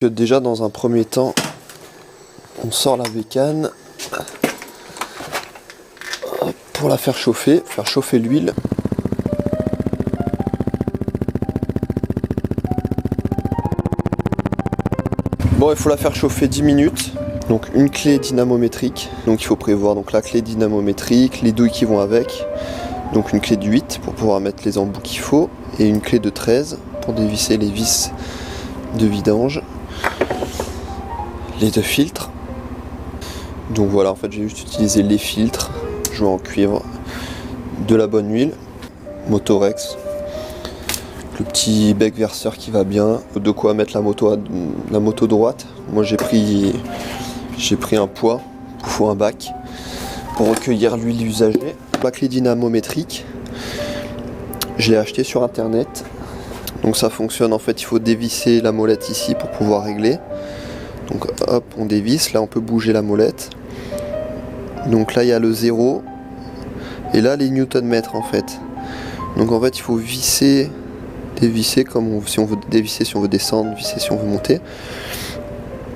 Déjà dans un premier temps, on sort la bécane pour la faire chauffer l'huile. Bon, il faut la faire chauffer 10 minutes. Donc une clé dynamométrique, donc il faut prévoir donc la clé dynamométrique, les douilles qui vont avec, donc une clé de 8 pour pouvoir mettre les embouts qu'il faut, et une clé de 13 pour dévisser les vis de vidange, les deux filtres. Donc voilà, en fait j'ai juste utilisé les filtres, joué en cuivre, de la bonne huile, Motorex, le petit bec verseur qui va bien, de quoi mettre la moto droite. Moi j'ai pris un poids, pour un bac, pour recueillir l'huile usagée. Ma clé dynamométrique, je l'ai acheté sur internet. Donc ça fonctionne, en fait il faut dévisser la molette ici pour pouvoir régler. Donc hop, on dévisse, là on peut bouger la molette. Donc là il y a le 0 et là les newton-mètres en fait. Donc en fait il faut visser, dévisser comme si on veut dévisser, si on veut descendre, visser si on veut monter.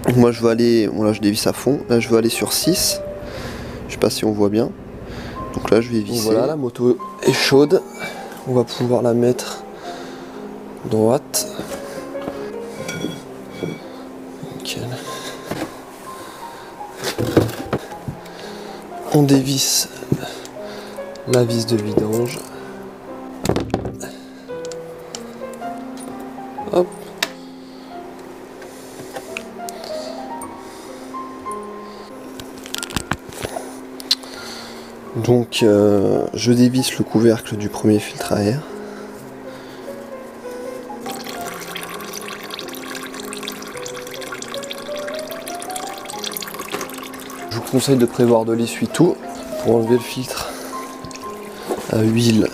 Donc moi je veux aller, bon là je dévisse à fond, là je veux aller sur 6. Je sais pas si on voit bien. Donc là je vais visser. Donc voilà, la moto est chaude. On va pouvoir la mettre droite. Nickel. On dévisse la vis de vidange. Hop. Donc je dévisse le couvercle du premier filtre à air. Je vous conseille de prévoir de l'essuie-tout pour enlever le filtre à huile.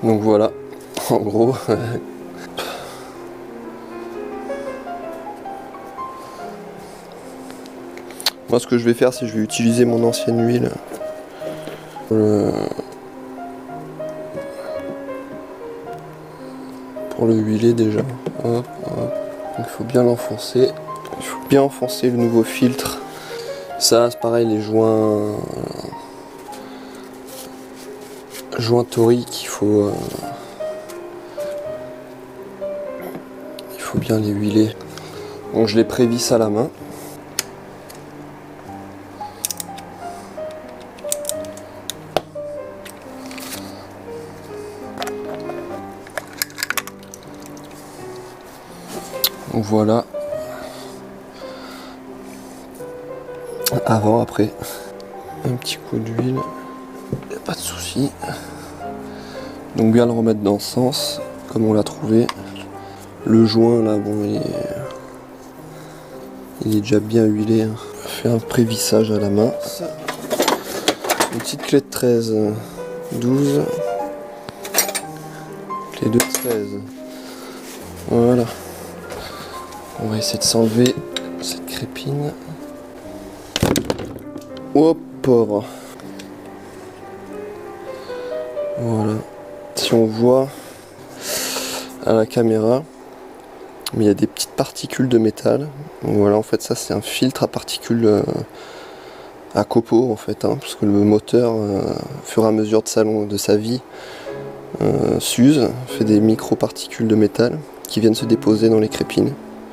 Donc voilà, en gros. Moi ce que je vais faire, c'est que je vais utiliser mon ancienne huile. Pour le huiler déjà. Hop, hop. Donc il faut bien l'enfoncer. Il faut bien enfoncer le nouveau filtre. Ça c'est pareil, les joints toriques, il faut bien les huiler. Donc je les prévisse à la main. Donc voilà. Avant, après. Un petit coup d'huile. Pas de souci. Donc bien le remettre dans le sens, comme on l'a trouvé. Le joint là, bon, il est déjà bien huilé. Hein. On fait un prévissage à la main. Une petite clé de 13, 12. Clé de 13. Voilà. On va essayer de s'enlever cette crépine. Hop, pauvre. Voilà. Si on voit à la caméra, mais il y a des petites particules de métal. Donc voilà, en fait ça c'est un filtre à particules à copeaux en fait, hein, parce que le moteur, au fur et à mesure de sa vie, s'use, fait des micro-particules de métal qui viennent se déposer dans les crépines.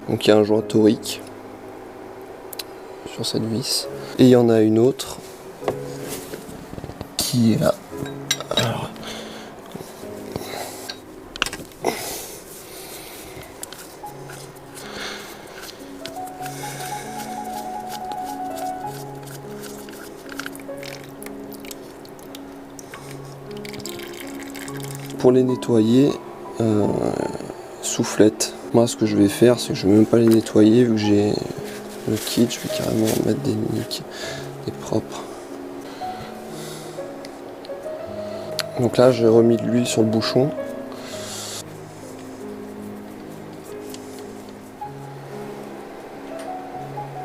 Donc il y a un joint torique sur cette vis. Et il y en a une autre qui est là. Alors, pour les nettoyer, soufflette. Moi ce que je vais faire, c'est que je ne vais même pas les nettoyer, vu que j'ai le kit, je vais carrément mettre des nicks, des propres. Donc là j'ai remis de l'huile sur le bouchon.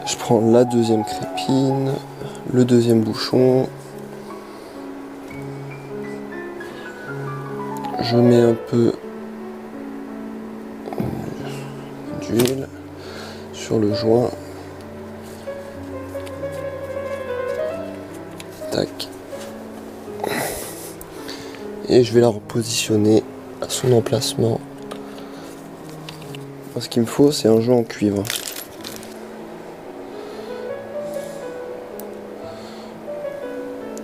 Je prends la deuxième crépine, le deuxième bouchon. Je mets un peu d'huile sur le joint. Tac. Et je vais la repositionner à son emplacement. Ce qu'il me faut, c'est un joint en cuivre.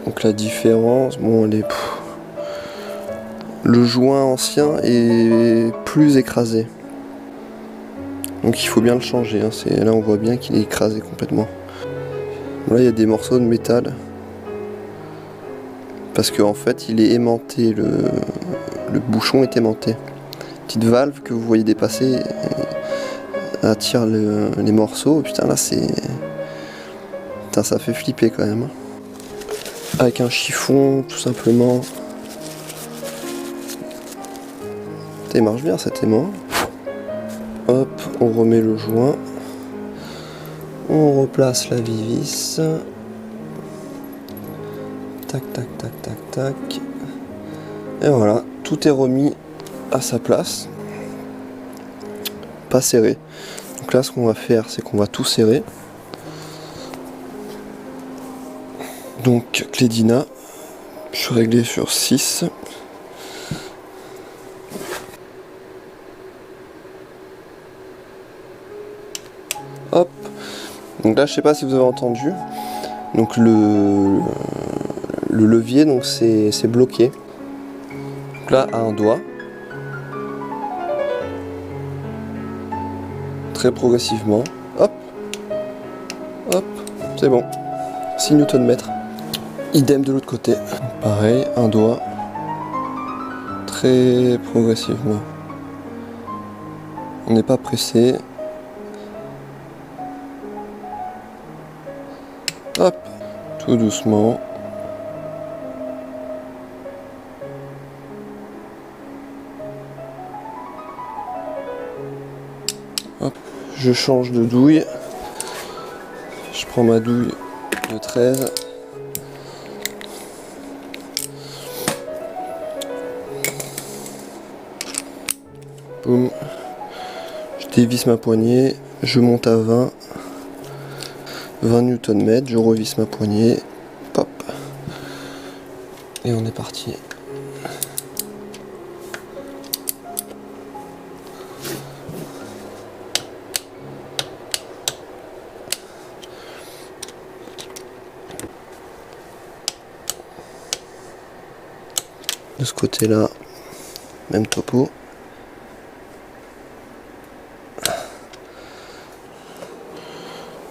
Donc la différence, bon, elle est... Le joint ancien est plus écrasé. Donc il faut bien le changer. Hein. Là on voit bien qu'il est écrasé complètement. Là il y a des morceaux de métal. Parce qu'en fait il est aimanté, le bouchon est aimanté. Petite valve que vous voyez dépasser attire les morceaux. Putain là c'est... Putain ça fait flipper quand même. Avec un chiffon tout simplement. Il marche bien cet aimant. Hop, on remet le joint. On replace la vis. Tac, tac, tac, tac, tac. Et voilà, tout est remis à sa place. Pas serré. Donc là, ce qu'on va faire, c'est qu'on va tout serrer. Donc, Clédina, je suis réglé sur 6. Hop. Donc là, je sais pas si vous avez entendu. Donc le levier, donc c'est bloqué. Donc là, à un doigt. Très progressivement. Hop. Hop. C'est bon. 6 Nm. Idem de l'autre côté. Pareil, un doigt. Très progressivement. On n'est pas pressé. Hop, tout doucement. Hop, je change de douille. Je prends ma douille de 13. Boum. Je dévisse ma poignée, je monte à 20 Nm, je revisse ma poignée, pop, et on est parti. De ce côté-là, même topo.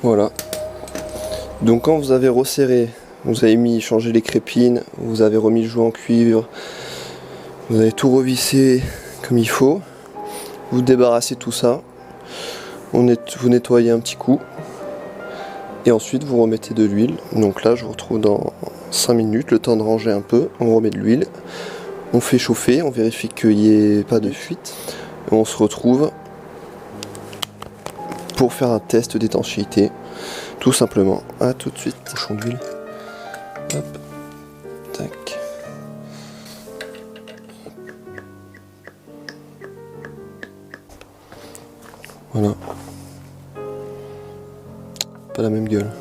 Voilà. Donc quand vous avez resserré, vous avez changé les crépines, vous avez remis le joint en cuivre, vous avez tout revissé comme il faut, vous débarrassez tout ça, vous nettoyez un petit coup, et ensuite vous remettez de l'huile. Donc là je vous retrouve dans 5 minutes, le temps de ranger un peu, on remet de l'huile, on fait chauffer, on vérifie qu'il n'y ait pas de fuite, et on se retrouve pour faire un test d'étanchéité. Tout simplement, à tout de suite. Bouchon d'huile. Hop. Tac. Voilà. Pas la même gueule.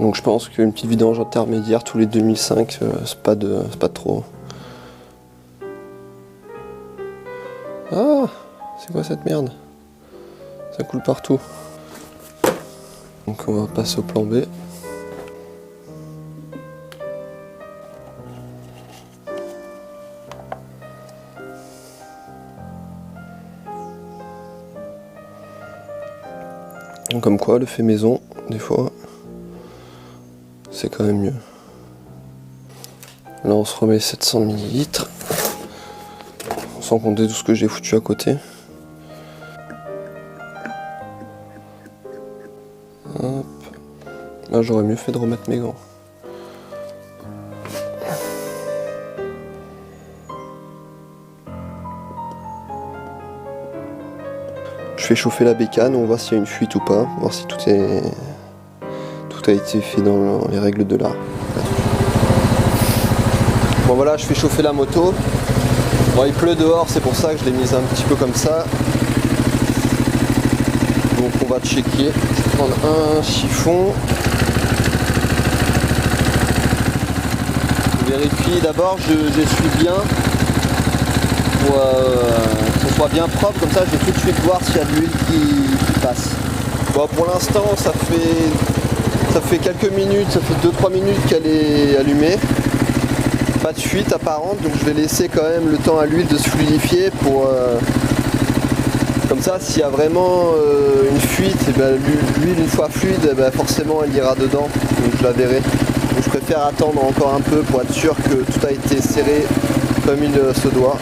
Donc je pense qu'une petite vidange intermédiaire tous les 2005, c'est pas de trop. Ah, c'est quoi cette merde? Ça coule partout. Donc on va passer au plan B. Donc comme quoi, le fait maison, des fois, c'est quand même mieux. Là on se remet 700 ml. Sans compter tout ce que j'ai foutu à côté. Hop. Là j'aurais mieux fait de remettre mes gants. Je fais chauffer la bécane, on voit s'il y a une fuite ou pas, voir si tout a été fait dans les règles de l'art. Bon voilà, je fais chauffer la moto. Bon, il pleut dehors, c'est pour ça que je l'ai mise un petit peu comme ça. Donc on va checker. Je vais prendre un chiffon. Je vérifie d'abord, j'essuie bien pour que ce soit bien propre, comme ça je vais tout de suite voir s'il y a de l'huile qui passe. Bon, pour l'instant ça fait quelques minutes, ça fait 2-3 minutes qu'elle est allumée. Pas de fuite apparente, donc je vais laisser quand même le temps à l'huile de se fluidifier pour comme ça s'il y a vraiment une fuite, et ben, l'huile une fois fluide, ben, forcément elle ira dedans, donc je la verrai. Donc je préfère attendre encore un peu pour être sûr que tout a été serré comme il se doit.